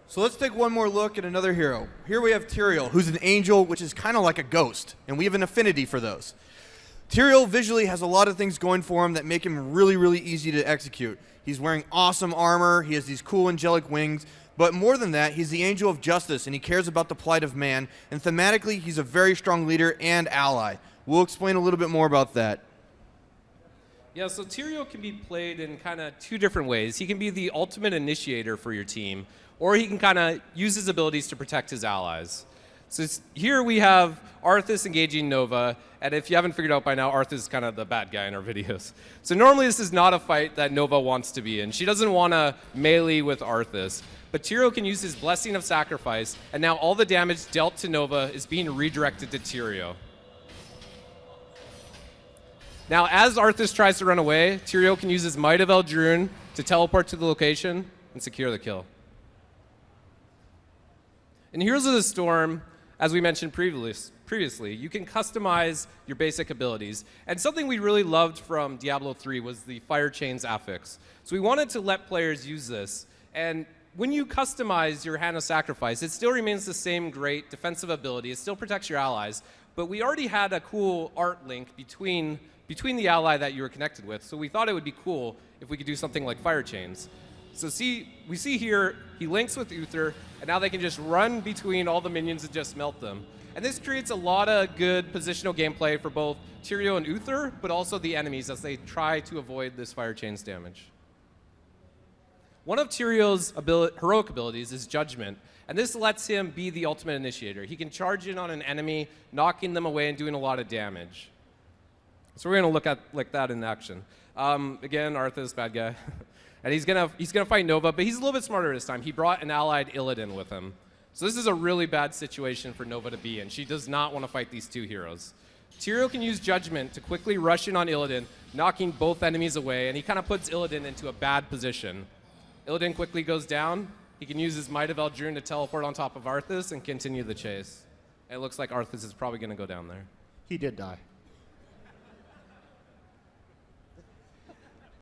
So let's take one more look at another hero. Here we have Tyrael, who's an angel, which is kind of like a ghost, and we have an affinity for those. Tyrael visually has a lot of things going for him that make him really, really easy to execute. He's wearing awesome armor, he has these cool angelic wings, but more than that, he's the angel of justice, and he cares about the plight of man, and thematically, he's a very strong leader and ally. We'll explain a little bit more about that. Yeah, so Tyrael can be played in kind of two different ways. He can be the ultimate initiator for your team, or he can kind of use his abilities to protect his allies. So here we have Arthas engaging Nova, and if you haven't figured out by now, Arthas is kind of the bad guy in our videos. So normally this is not a fight that Nova wants to be in. She doesn't want to melee with Arthas, but Tyrael can use his Blessing of Sacrifice, and now all the damage dealt to Nova is being redirected to Tyrael. Now, as Arthas tries to run away, Tyrael can use his Might of Eldrune to teleport to the location and secure the kill. In Heroes of the Storm, as we mentioned previously, you can customize your basic abilities. And something we really loved from Diablo 3 was the Fire Chains affix. So we wanted to let players use this. And when you customize your Hand of Sacrifice, it still remains the same great defensive ability. It still protects your allies. But we already had a cool art link between the ally that you were connected with. So we thought it would be cool if we could do something like Fire Chains. So we see here, he links with Uther, and now they can just run between all the minions and just melt them. And this creates a lot of good positional gameplay for both Tyrael and Uther, but also the enemies as they try to avoid this Fire Chains damage. One of Tyrael's heroic abilities is Judgment, and this lets him be the ultimate initiator. He can charge in on an enemy, knocking them away and doing a lot of damage. So we're going to look at like that in action. Again, Arthas, bad guy. And he's gonna fight Nova, but he's a little bit smarter this time. He brought an allied Illidan with him. So this is a really bad situation for Nova to be in. She does not want to fight these two heroes. Tyrael can use Judgment to quickly rush in on Illidan, knocking both enemies away, and he kind of puts Illidan into a bad position. Illidan quickly goes down. He can use his Might of Eldrune to teleport on top of Arthas and continue the chase. It looks like Arthas is probably going to go down there. He did die.